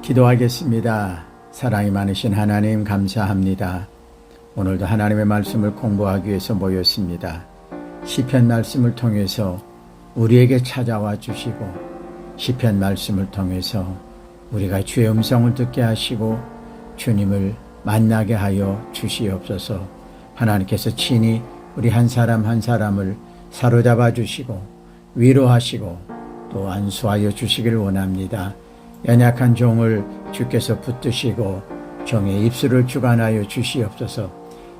기도하겠습니다. 사랑이 많으신 하나님 감사합니다. 오늘도 하나님의 말씀을 공부하기 위해서 모였습니다. 시편 말씀을 통해서 우리에게 찾아와 주시고 시편 말씀을 통해서 우리가 주의 음성을 듣게 하시고 주님을 만나게 하여 주시옵소서. 하나님께서 친히 우리 한 사람 한 사람을 사로잡아 주시고 위로하시고 또 안수하여 주시길 원합니다. 연약한 종을 주께서 붙드시고 종의 입술을 주관하여 주시옵소서.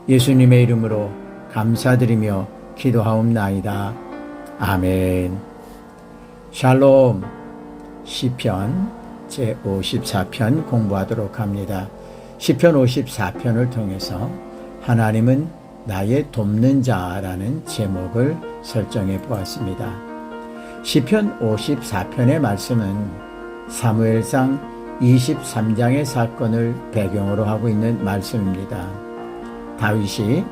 예수님의 이름으로 감사드리며 기도하옵나이다. 아멘. 샬롬. 시편 제54편 공부하도록 합니다. 시편 54편을 통해서 하나님은 나의 돕는 자라는 제목을 설정해 보았습니다. 시편 54편의 말씀은 사무엘상 23장의 사건을 배경으로 하고 있는 말씀입니다. 다윗이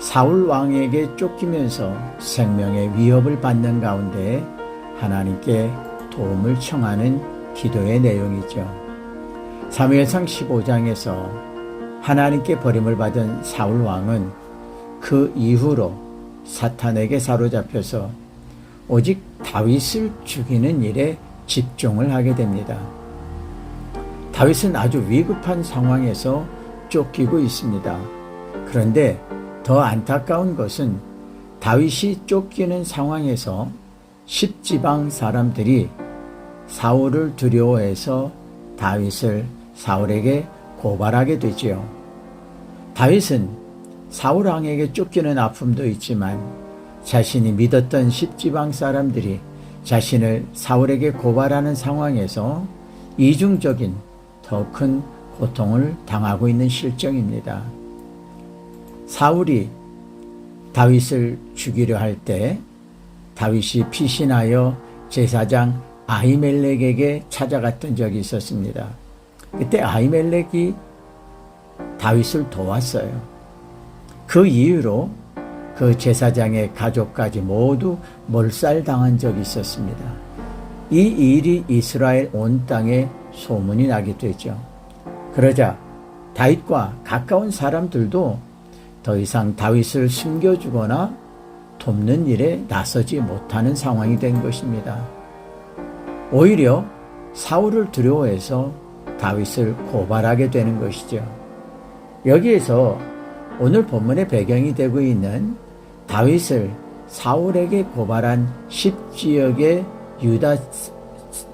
사울 왕에게 쫓기면서 생명의 위협을 받는 가운데 하나님께 도움을 청하는 기도의 내용이죠. 사무엘상 15장에서 하나님께 버림을 받은 사울 왕은 그 이후로 사탄에게 사로잡혀서 오직 다윗을 죽이는 일에 집중을 하게 됩니다. 다윗은 아주 위급한 상황에서 쫓기고 있습니다. 그런데 더 안타까운 것은 다윗이 쫓기는 상황에서 10지방 사람들이 사울을 두려워해서 다윗을 사울에게 고발하게 되지요. 다윗은 사울 왕에게 쫓기는 아픔도 있지만 자신이 믿었던 10지방 사람들이 자신을 사울에게 고발하는 상황에서 이중적인 더 큰 고통을 당하고 있는 실정입니다. 사울이 다윗을 죽이려 할 때 다윗이 피신하여 제사장 아히멜렉에게 찾아갔던 적이 있었습니다. 그때 아히멜렉이 다윗을 도왔어요. 그 이후로 그 제사장의 가족까지 모두 몰살당한 적이 있었습니다. 이 일이 이스라엘 온 땅에 소문이 나게 되죠. 그러자 다윗과 가까운 사람들도 더 이상 다윗을 숨겨주거나 돕는 일에 나서지 못하는 상황이 된 것입니다. 오히려 사울을 두려워해서 다윗을 고발하게 되는 것이죠. 여기에서 오늘 본문의 배경이 되고 있는 다윗을 사울에게 고발한 10지역의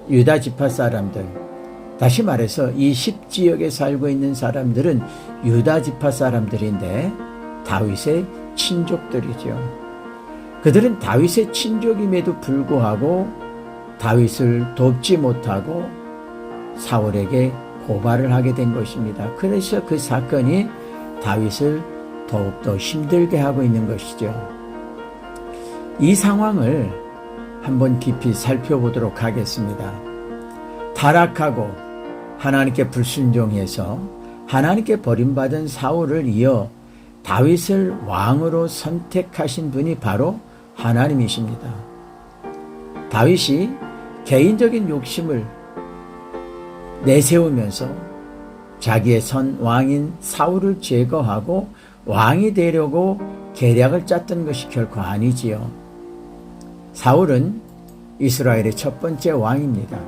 유다 지파 사람들, 다시 말해서 이 10지역에 살고 있는 사람들은 유다 지파 사람들인데 다윗의 친족들이죠. 그들은 다윗의 친족임에도 불구하고 다윗을 돕지 못하고 사울에게 고발을 하게 된 것입니다. 그래서 그 사건이 다윗을 더욱더 힘들게 하고 있는 것이죠. 이 상황을 한번 깊이 살펴보도록 하겠습니다. 타락하고 하나님께 불순종해서 하나님께 버림받은 사울을 이어 다윗을 왕으로 선택하신 분이 바로 하나님이십니다. 다윗이 개인적인 욕심을 내세우면서 자기의 선 왕인 사울을 제거하고 왕이 되려고 계략을 짰던 것이 결코 아니지요. 사울은 이스라엘의 첫 번째 왕입니다.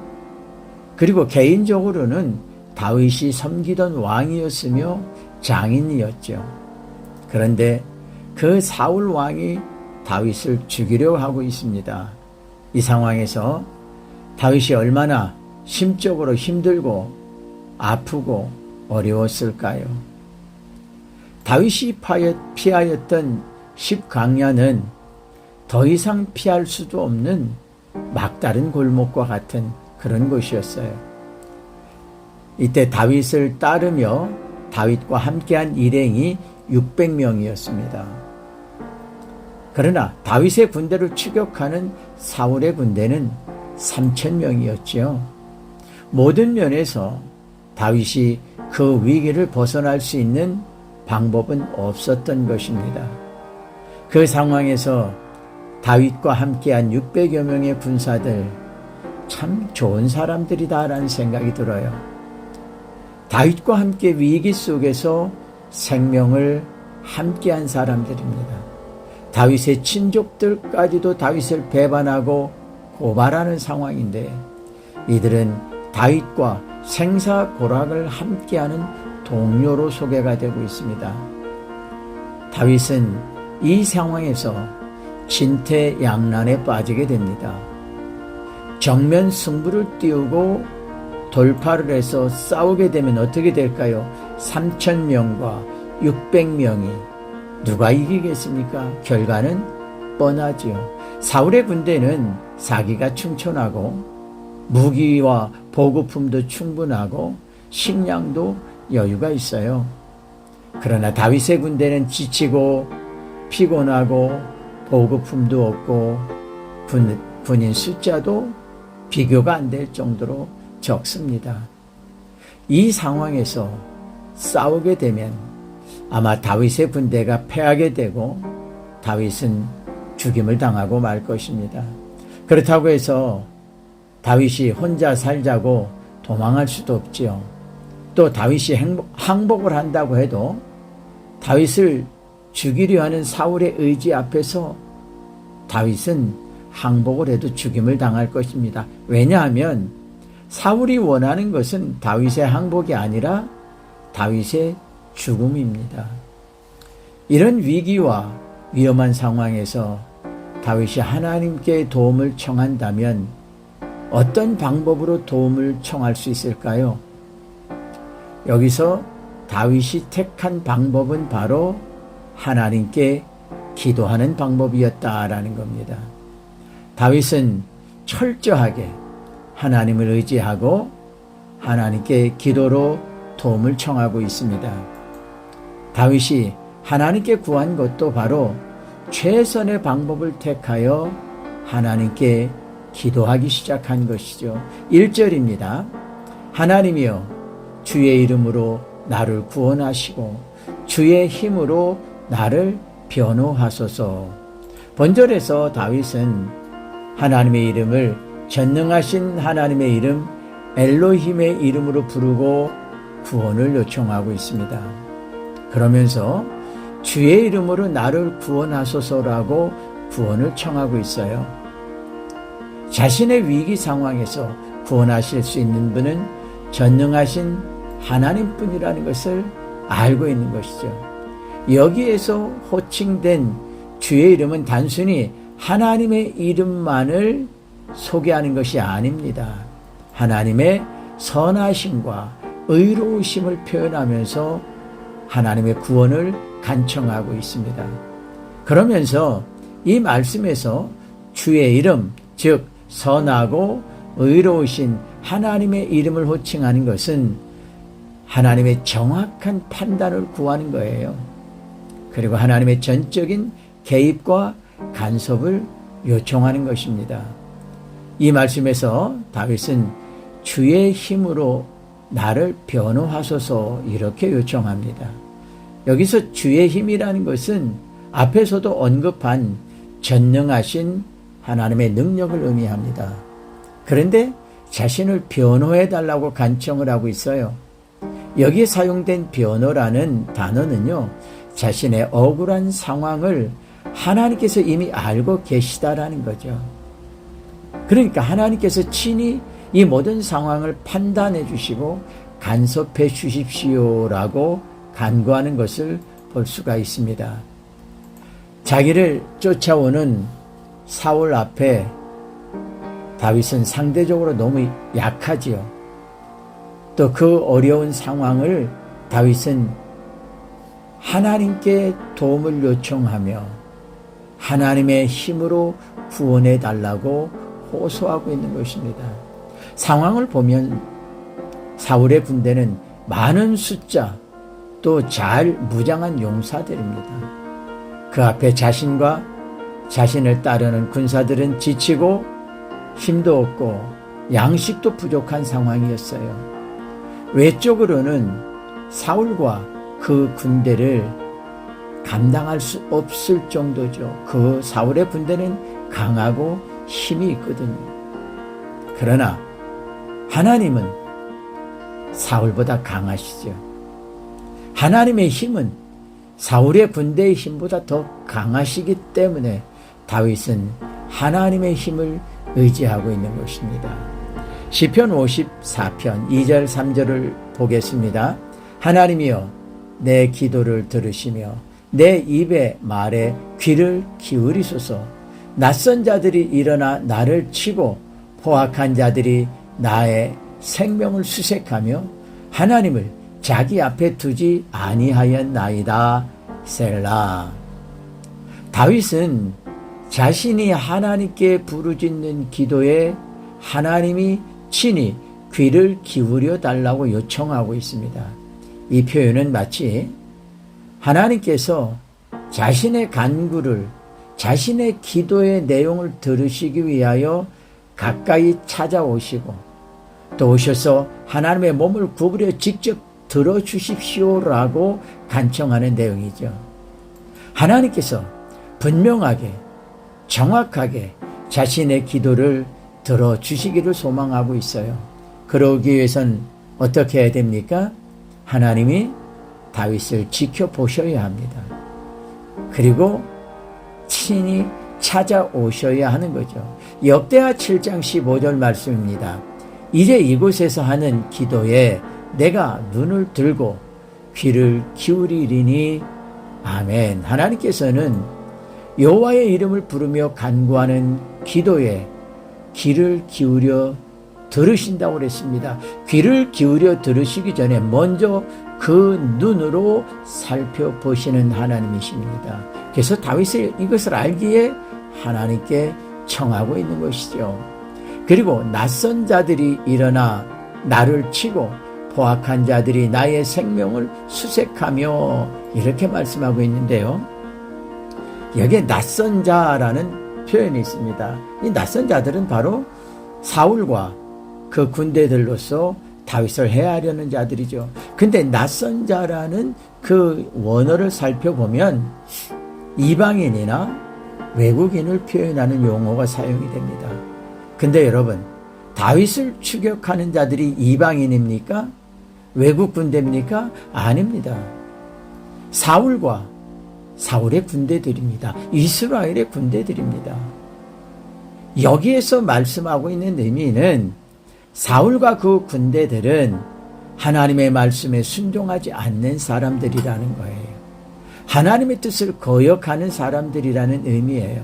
그리고 개인적으로는 다윗이 섬기던 왕이었으며 장인이었죠. 그런데 그 사울 왕이 다윗을 죽이려고 하고 있습니다. 이 상황에서 다윗이 얼마나 심적으로 힘들고 아프고 어려웠을까요? 다윗이 피하였던 10광야는 더 이상 피할 수도 없는 막다른 골목과 같은 그런 곳이었어요. 이때 다윗을 따르며 다윗과 함께한 일행이 600명이었습니다. 그러나 다윗의 군대를 추격하는 사울의 군대는 3000명이었지요. 모든 면에서 다윗이 그 위기를 벗어날 수 있는 방법은 없었던 것입니다. 그 상황에서 다윗과 함께한 600여 명의 군사들 참 좋은 사람들이다라는 생각이 들어요. 다윗과 함께 위기 속에서 생명을 함께한 사람들입니다. 다윗의 친족들까지도 다윗을 배반하고 고발하는 상황인데 이들은 다윗과 생사고락을 함께하는 동료로 소개가 되고 있습니다. 다윗은 이 상황에서 진퇴양난에 빠지게 됩니다. 정면 승부를 띄우고 돌파를 해서 싸우게 되면 어떻게 될까요? 3,000명과 600명이 누가 이기겠습니까? 결과는 뻔하지요. 사울의 군대는 사기가 충천하고 무기와 보급품도 충분하고 식량도 여유가 있어요. 그러나 다윗의 군대는 지치고 피곤하고 보급품도 없고 군인 숫자도 비교가 안 될 정도로 적습니다. 이 상황에서 싸우게 되면 아마 다윗의 군대가 패하게 되고 다윗은 죽임을 당하고 말 것입니다. 그렇다고 해서 다윗이 혼자 살자고 도망할 수도 없지요. 또 다윗이 항복을 한다고 해도 다윗을 죽이려 하는 사울의 의지 앞에서 다윗은 항복을 해도 죽임을 당할 것입니다. 왜냐하면 사울이 원하는 것은 다윗의 항복이 아니라 다윗의 죽음입니다. 이런 위기와 위험한 상황에서 다윗이 하나님께 도움을 청한다면 어떤 방법으로 도움을 청할 수 있을까요? 여기서 다윗이 택한 방법은 바로 하나님께 기도하는 방법이었다라는 겁니다. 다윗은 철저하게 하나님을 의지하고 하나님께 기도로 도움을 청하고 있습니다. 다윗이 하나님께 구한 것도 바로 최선의 방법을 택하여 하나님께 기도하기 시작한 것이죠. 1절입니다. 하나님이여 주의 이름으로 나를 구원하시고 주의 힘으로 나를 변호하소서. 본절에서 다윗은 하나님의 이름을 전능하신 하나님의 이름 엘로힘의 이름으로 부르고 구원을 요청하고 있습니다. 그러면서 주의 이름으로 나를 구원하소서라고 구원을 청하고 있어요. 자신의 위기 상황에서 구원하실 수 있는 분은 전능하신 하나님뿐이라는 것을 알고 있는 것이죠. 여기에서 호칭된 주의 이름은 단순히 하나님의 이름만을 소개하는 것이 아닙니다. 하나님의 선하심과 의로우심을 표현하면서 하나님의 구원을 간청하고 있습니다. 그러면서 이 말씀에서 주의 이름, 즉 선하고 의로우신 하나님의 이름을 호칭하는 것은 하나님의 정확한 판단을 구하는 거예요. 그리고 하나님의 전적인 개입과 간섭을 요청하는 것입니다. 이 말씀에서 다윗은 주의 힘으로 나를 변호하소서 이렇게 요청합니다. 여기서 주의 힘이라는 것은 앞에서도 언급한 전능하신 하나님의 능력을 의미합니다. 그런데 자신을 변호해 달라고 간청을 하고 있어요. 여기에 사용된 변호라는 단어는요, 자신의 억울한 상황을 하나님께서 이미 알고 계시다라는 거죠. 그러니까 하나님께서 친히 이 모든 상황을 판단해 주시고 간섭해 주십시오라고 간구하는 것을 볼 수가 있습니다. 자기를 쫓아오는 사울 앞에 다윗은 상대적으로 너무 약하지요. 또 그 어려운 상황을 다윗은 하나님께 도움을 요청하며 하나님의 힘으로 구원해 달라고 호소하고 있는 것입니다. 상황을 보면 사울의 군대는 많은 숫자 또 잘 무장한 용사들입니다. 그 앞에 자신과 자신을 따르는 군사들은 지치고 힘도 없고 양식도 부족한 상황이었어요. 외적으로는 사울과 그 군대를 감당할 수 없을 정도죠. 그 사울의 군대는 강하고 힘이 있거든요. 그러나 하나님은 사울보다 강하시죠. 하나님의 힘은 사울의 군대의 힘보다 더 강하시기 때문에 다윗은 하나님의 힘을 의지하고 있는 것입니다. 시편 54편 2절 3절을 보겠습니다. 하나님이여 내 기도를 들으시며 내 입의 말에 귀를 기울이소서. 낯선 자들이 일어나 나를 치고 포악한 자들이 나의 생명을 수색하며 하나님을 자기 앞에 두지 아니하였나이다. 셀라. 다윗은 자신이 하나님께 부르짖는 기도에 하나님이 친히 귀를 기울여 달라고 요청하고 있습니다. 이 표현은 마치 하나님께서 자신의 간구를, 자신의 기도의 내용을 들으시기 위하여 가까이 찾아오시고 또 오셔서 하나님의 몸을 구부려 직접 들어주십시오라고 간청하는 내용이죠. 하나님께서 분명하게 정확하게 자신의 기도를 들어주시기를 소망하고 있어요. 그러기 위해선 어떻게 해야 됩니까? 하나님이 다윗을 지켜보셔야 합니다. 그리고 친히 찾아오셔야 하는 거죠. 역대하 7장 15절 말씀입니다. 이제 이곳에서 하는 기도에 내가 눈을 들고 귀를 기울이리니 아멘. 하나님께서는 여호와의 이름을 부르며 간구하는 기도에 귀를 기울여 들으신다고 그랬습니다. 귀를 기울여 들으시기 전에 먼저 그 눈으로 살펴보시는 하나님이십니다. 그래서 다윗이 이것을 알기에 하나님께 청하고 있는 것이죠. 그리고 낯선 자들이 일어나 나를 치고 포악한 자들이 나의 생명을 수색하며 이렇게 말씀하고 있는데요. 여기에 낯선 자라는 표현이 있습니다. 이 낯선 자들은 바로 사울과 그 군대들로서 다윗을 해하려는 자들이죠. 근데 낯선 자라는 그 원어를 살펴보면 이방인이나 외국인을 표현하는 용어가 사용이 됩니다. 근데 여러분, 다윗을 추격하는 자들이 이방인입니까? 외국 군대입니까? 아닙니다. 사울과 사울의 군대들입니다. 이스라엘의 군대들입니다. 여기에서 말씀하고 있는 의미는 사울과 그 군대들은 하나님의 말씀에 순종하지 않는 사람들이라는 거예요. 하나님의 뜻을 거역하는 사람들이라는 의미예요.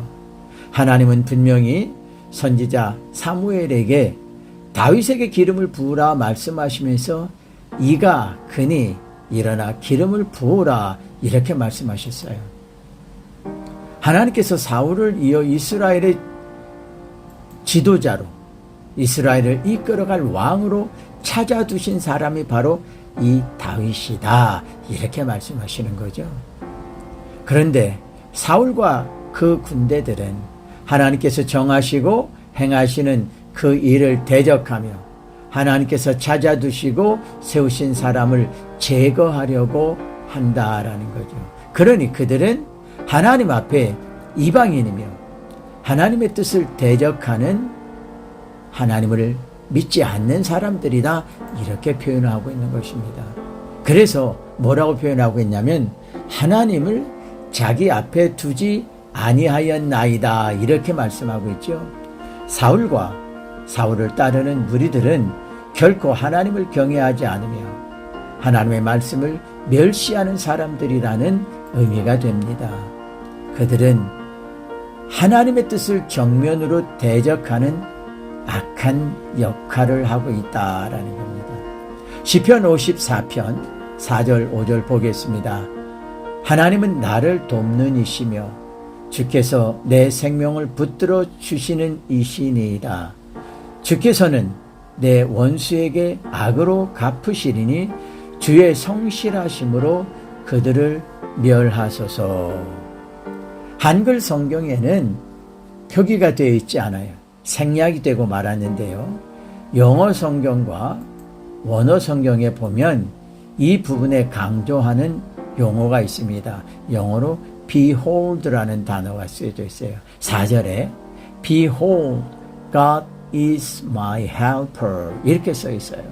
하나님은 분명히 선지자 사무엘에게 다윗에게 기름을 부으라 말씀하시면서 이가 그니 일어나 기름을 부으라 이렇게 말씀하셨어요. 하나님께서 사울을 이어 이스라엘의 지도자로 이스라엘을 이끌어갈 왕으로 찾아두신 사람이 바로 이 다윗이다 이렇게 말씀하시는 거죠. 그런데 사울과 그 군대들은 하나님께서 정하시고 행하시는 그 일을 대적하며 하나님께서 찾아두시고 세우신 사람을 제거하려고 한다라는 거죠. 그러니 그들은 하나님 앞에 이방인이며 하나님의 뜻을 대적하는 하나님을 믿지 않는 사람들이다 이렇게 표현하고 있는 것입니다. 그래서 뭐라고 표현하고 있냐면 하나님을 자기 앞에 두지 아니하였나이다 이렇게 말씀하고 있죠. 사울과 사울을 따르는 무리들은 결코 하나님을 경외하지 않으며 하나님의 말씀을 멸시하는 사람들이라는 의미가 됩니다. 그들은 하나님의 뜻을 정면으로 대적하는 악한 역할을 하고 있다라는 겁니다. 시편 54편 4절 5절 보겠습니다. 하나님은 나를 돕는 이시며 주께서 내 생명을 붙들어 주시는 이시니이다. 주께서는 내 원수에게 악으로 갚으시리니 주의 성실하심으로 그들을 멸하소서. 한글 성경에는 표기가 되어 있지 않아요. 생략이 되고 말았는데요. 영어 성경과 원어 성경에 보면 이 부분에 강조하는 용어가 있습니다. 영어로 behold라는 단어가 쓰여져 있어요. 4절에 behold, God is my helper 이렇게 써 있어요.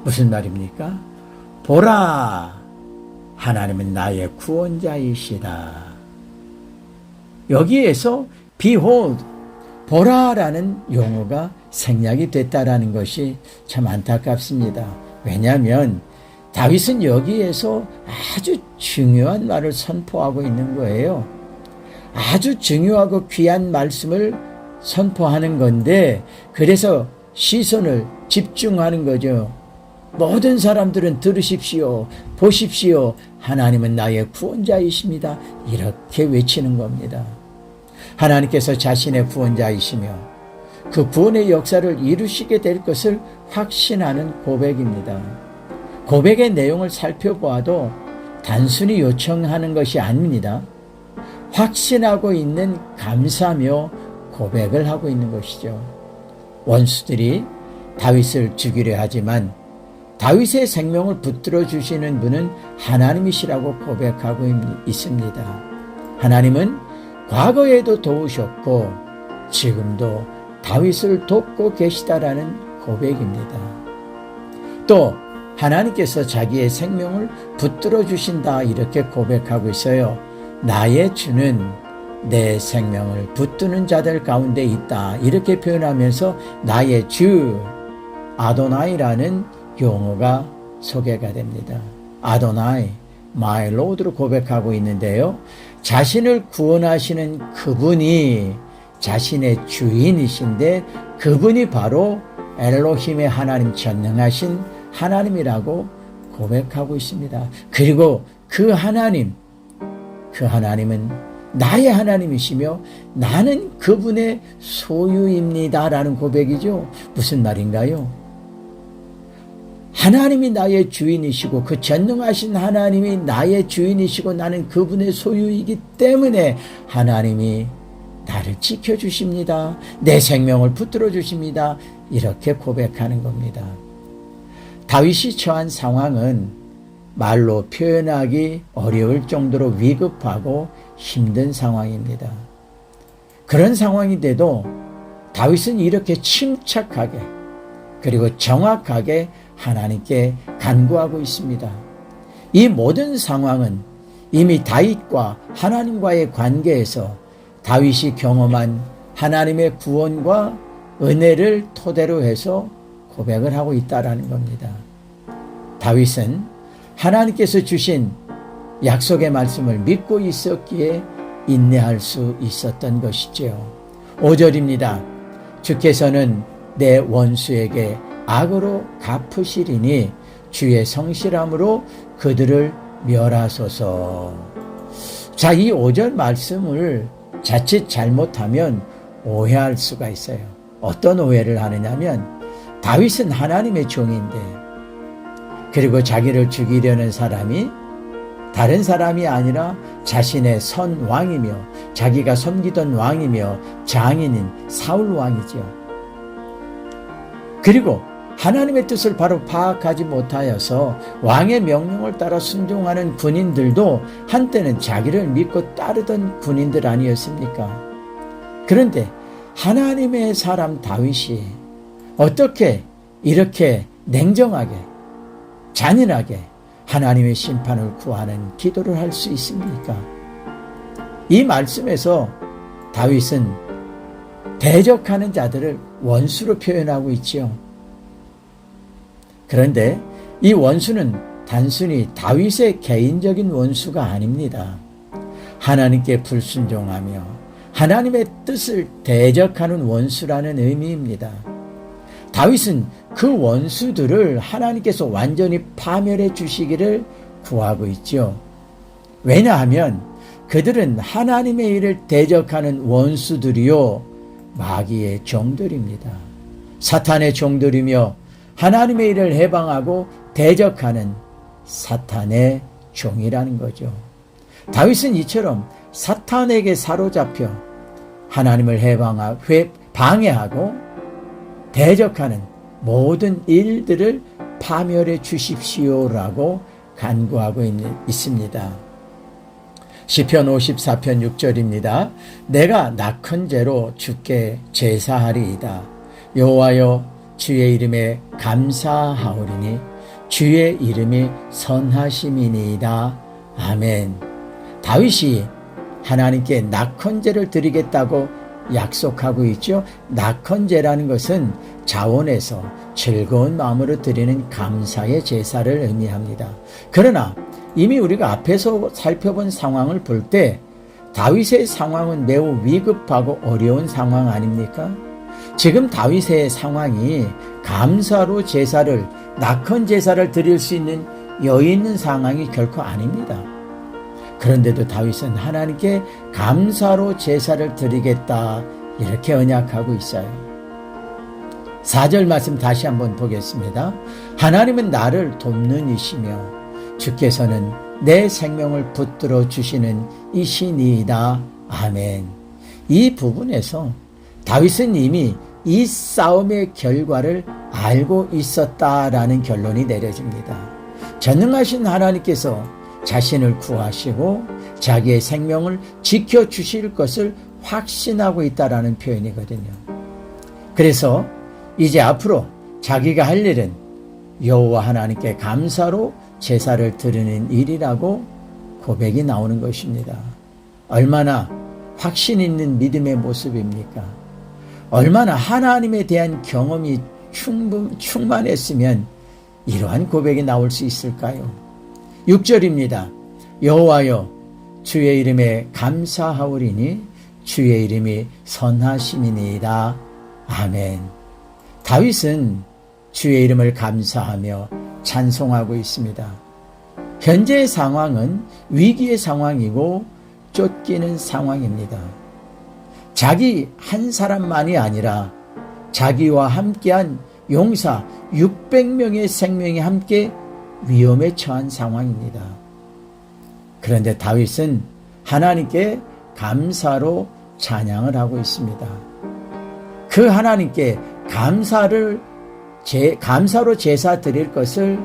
무슨 말입니까? 보라, 하나님은 나의 구원자이시다. 여기에서 behold, 보라라는 용어가 생략이 됐다라는 것이 참 안타깝습니다. 왜냐하면 다윗은 여기에서 아주 중요한 말을 선포하고 있는 거예요. 아주 중요하고 귀한 말씀을 선포하는 건데, 그래서 시선을 집중하는 거죠. 모든 사람들은 들으십시오. 보십시오. 하나님은 나의 구원자이십니다. 이렇게 외치는 겁니다. 하나님께서 자신의 구원자이시며 그 구원의 역사를 이루시게 될 것을 확신하는 고백입니다. 고백의 내용을 살펴보아도 단순히 요청하는 것이 아닙니다. 확신하고 있는 감사며 고백을 하고 있는 것이죠. 원수들이 다윗을 죽이려 하지만 다윗의 생명을 붙들어 주시는 분은 하나님이시라고 고백하고 있습니다. 하나님은 과거에도 도우셨고 지금도 다윗을 돕고 계시다라는 고백입니다. 또 하나님께서 자기의 생명을 붙들어 주신다 이렇게 고백하고 있어요. 나의 주는 내 생명을 붙드는 자들 가운데 있다 이렇게 표현하면서 나의 주 아도나이라는 용어가 소개가 됩니다. 아도나이, my Lord로 고백하고 있는데요. 자신을 구원하시는 그분이 자신의 주인이신데 그분이 바로 엘로힘의 하나님, 전능하신 하나님이라고 고백하고 있습니다. 그리고 그 하나님은 나의 하나님이시며 나는 그분의 소유입니다라는 고백이죠. 무슨 말인가요? 하나님이 나의 주인이시고 그 전능하신 하나님이 나의 주인이시고 나는 그분의 소유이기 때문에 하나님이 나를 지켜주십니다. 내 생명을 붙들어 주십니다. 이렇게 고백하는 겁니다. 다윗이 처한 상황은 말로 표현하기 어려울 정도로 위급하고 힘든 상황입니다. 그런 상황인데도 다윗은 이렇게 침착하게 그리고 정확하게 하나님께 간구하고 있습니다. 이 모든 상황은 이미 다윗과 하나님과의 관계에서 다윗이 경험한 하나님의 구원과 은혜를 토대로 해서 고백을 하고 있다라는 겁니다. 다윗은 하나님께서 주신 약속의 말씀을 믿고 있었기에 인내할 수 있었던 것이지요. 5절입니다. 주께서는 내 원수에게 악으로 갚으시리니 주의 성실함으로 그들을 멸하소서. 자, 이 5절 말씀을 자칫 잘못하면 오해할 수가 있어요. 어떤 오해를 하느냐면 다윗은 하나님의 종인데 그리고 자기를 죽이려는 사람이 다른 사람이 아니라 자신의 선 왕이며 자기가 섬기던 왕이며 장인인 사울 왕이죠. 그리고 하나님의 뜻을 바로 파악하지 못하여서 왕의 명령을 따라 순종하는 군인들도 한때는 자기를 믿고 따르던 군인들 아니었습니까? 그런데 하나님의 사람 다윗이 어떻게 이렇게 냉정하게 잔인하게 하나님의 심판을 구하는 기도를 할 수 있습니까? 이 말씀에서 다윗은 대적하는 자들을 원수로 표현하고 있지요. 그런데 이 원수는 단순히 다윗의 개인적인 원수가 아닙니다. 하나님께 불순종하며 하나님의 뜻을 대적하는 원수라는 의미입니다. 다윗은 그 원수들을 하나님께서 완전히 파멸해 주시기를 구하고 있죠. 왜냐하면 그들은 하나님의 일을 대적하는 원수들이요 마귀의 종들입니다. 사탄의 종들이며 하나님의 일을 해방하고 대적하는 사탄의 종이라는 거죠. 다윗은 이처럼 사탄에게 사로잡혀 하나님을 방해하고 대적하는 모든 일들을 파멸해 주십시오라고 간구하고 있습니다. 시편 54편 6절입니다. 내가 낙헌 죄로 주께 제사하리이다. 여호와여 주의 이름에 감사하오리니 주의 이름이 선하심이니이다. 아멘. 다윗이 하나님께 낙헌제를 드리겠다고 약속하고 있죠. 낙헌제라는 것은 자원해서 즐거운 마음으로 드리는 감사의 제사를 의미합니다. 그러나 이미 우리가 앞에서 살펴본 상황을 볼 때 다윗의 상황은 매우 위급하고 어려운 상황 아닙니까? 지금 다윗의 상황이 감사로 제사를, 낙헌 제사를 드릴 수 있는 여유 있는 상황이 결코 아닙니다. 그런데도 다윗은 하나님께 감사로 제사를 드리겠다 이렇게 언약하고 있어요. 4절 말씀 다시 한번 보겠습니다. 하나님은 나를 돕는 이시며 주께서는 내 생명을 붙들어 주시는 이시니이다. 아멘. 이 부분에서 다윗은 이미 이 싸움의 결과를 알고 있었다라는 결론이 내려집니다. 전능하신 하나님께서 자신을 구하시고 자기의 생명을 지켜주실 것을 확신하고 있다라는 표현이거든요. 그래서 이제 앞으로 자기가 할 일은 여호와 하나님께 감사로 제사를 드리는 일이라고 고백이 나오는 것입니다. 얼마나 확신 있는 믿음의 모습입니까? 얼마나 하나님에 대한 경험이 충만했으면 이러한 고백이 나올 수 있을까요? 6절입니다. 여호와여 주의 이름에 감사하오리니 주의 이름이 선하심이니이다. 아멘. 다윗은 주의 이름을 감사하며 찬송하고 있습니다. 현재의 상황은 위기의 상황이고 쫓기는 상황입니다. 자기 한 사람만이 아니라 자기와 함께한 용사 600명의 생명이 함께 위험에 처한 상황입니다. 그런데 다윗은 하나님께 감사로 찬양을 하고 있습니다. 그 하나님께 감사로 제사 드릴 것을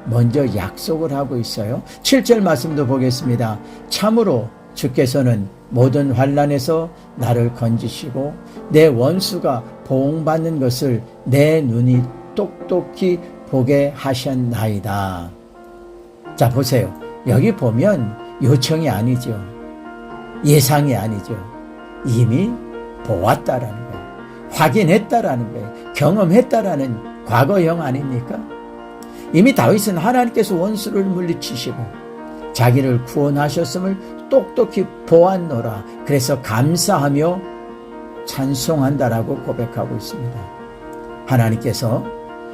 먼저 약속을 하고 있어요. 7절 말씀도 보겠습니다. 참으로 주께서는 모든 환난에서 나를 건지시고 내 원수가 보응받는 것을 내 눈이 똑똑히 보게 하셨나이다. 자, 보세요. 여기 보면 요청이 아니죠. 예상이 아니죠. 이미 보았다라는 거예요. 확인했다라는 거예요. 경험했다라는 과거형 아닙니까? 이미 다윗은 하나님께서 원수를 물리치시고 자기를 구원하셨음을 똑똑히 보았노라. 그래서 감사하며 찬송한다라고 고백하고 있습니다. 하나님께서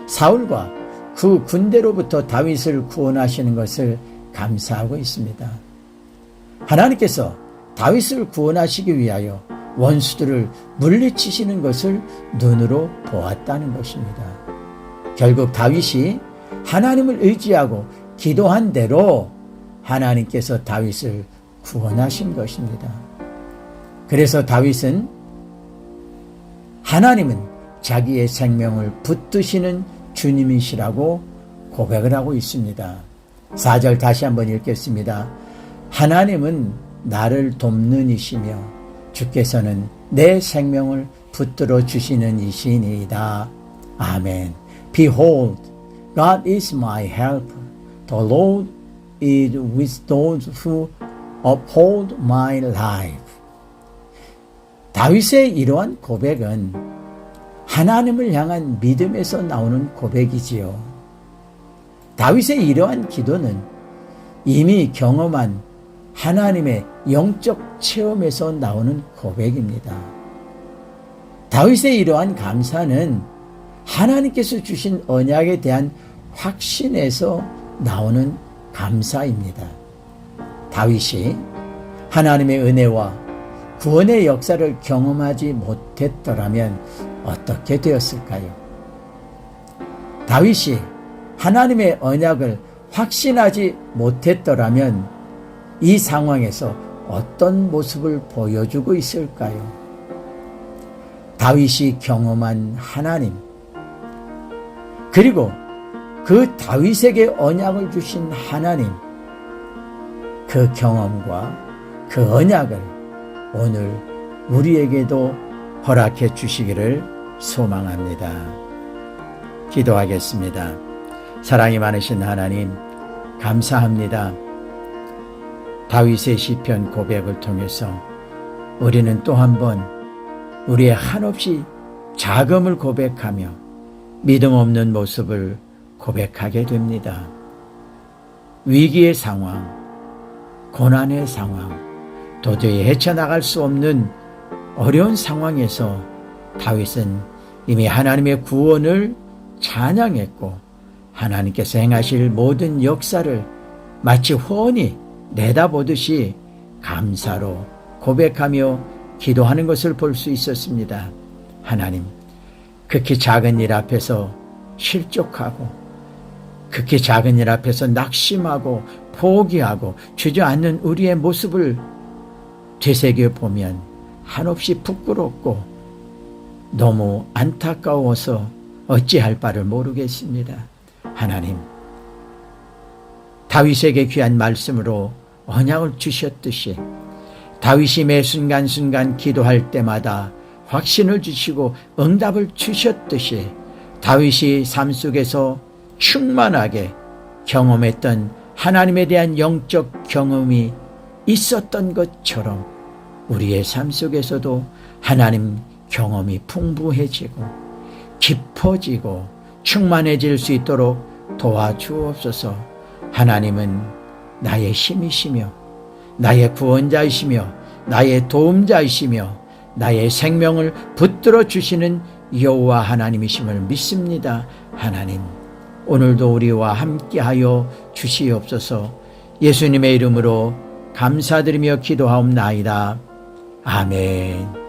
사울과 그 군대로부터 다윗을 구원하시는 것을 감사하고 있습니다. 하나님께서 다윗을 구원하시기 위하여 원수들을 물리치시는 것을 눈으로 보았다는 것입니다. 결국 다윗이 하나님을 의지하고 기도한 대로 하나님께서 다윗을 구원하신 것입니다. 그래서 다윗은 하나님은 자기의 생명을 붙드시는 주님이시라고 고백을 하고 있습니다. 4절 다시 한번 읽겠습니다. 하나님은 나를 돕는 이시며 주께서는 내 생명을 붙들어 주시는 이시니이다. 아멘. Behold, God is my helper. The Lord is with those who uphold my life. 다윗의 이러한 고백은 하나님을 향한 믿음에서 나오는 고백이지요. 다윗의 이러한 기도는 이미 경험한 하나님의 영적 체험에서 나오는 고백입니다. 다윗의 이러한 감사는 하나님께서 주신 언약에 대한 확신에서 나오는 감사입니다. 다윗이 하나님의 은혜와 구원의 역사를 경험하지 못했더라면 어떻게 되었을까요? 다윗이 하나님의 언약을 확신하지 못했더라면 이 상황에서 어떤 모습을 보여주고 있을까요? 다윗이 경험한 하나님, 그리고 그 다윗에게 언약을 주신 하나님, 그 경험과 그 언약을 오늘 우리에게도 허락해 주시기를 소망합니다. 기도하겠습니다. 사랑이 많으신 하나님, 감사합니다. 다윗의 시편 고백을 통해서 우리는 또 한 번 우리의 한없이 자금을 고백하며 믿음 없는 모습을 고백하게 됩니다. 위기의 상황, 고난의 상황, 도저히 헤쳐나갈 수 없는 어려운 상황에서 다윗은 이미 하나님의 구원을 찬양했고 하나님께서 행하실 모든 역사를 마치 훤히 내다보듯이 감사로 고백하며 기도하는 것을 볼 수 있었습니다. 하나님, 극히 작은 일 앞에서 실족하고 극히 작은 일 앞에서 낙심하고 포기하고 주저앉는 우리의 모습을 되새겨보면 한없이 부끄럽고 너무 안타까워서 어찌할 바를 모르겠습니다. 하나님, 다윗에게 귀한 말씀으로 언약을 주셨듯이 다윗이 매 순간순간 기도할 때마다 확신을 주시고 응답을 주셨듯이 다윗이 삶 속에서 충만하게 경험했던 하나님에 대한 영적 경험이 있었던 것처럼 우리의 삶 속에서도 하나님 경험이 풍부해지고 깊어지고 충만해질 수 있도록 도와주옵소서. 하나님은 나의 힘이시며 나의 구원자이시며 나의 도움자이시며 나의 생명을 붙들어 주시는 여호와 하나님이심을 믿습니다. 하나님, 오늘도 우리와 함께하여 주시옵소서. 예수님의 이름으로 감사드리며 기도하옵나이다. 아멘.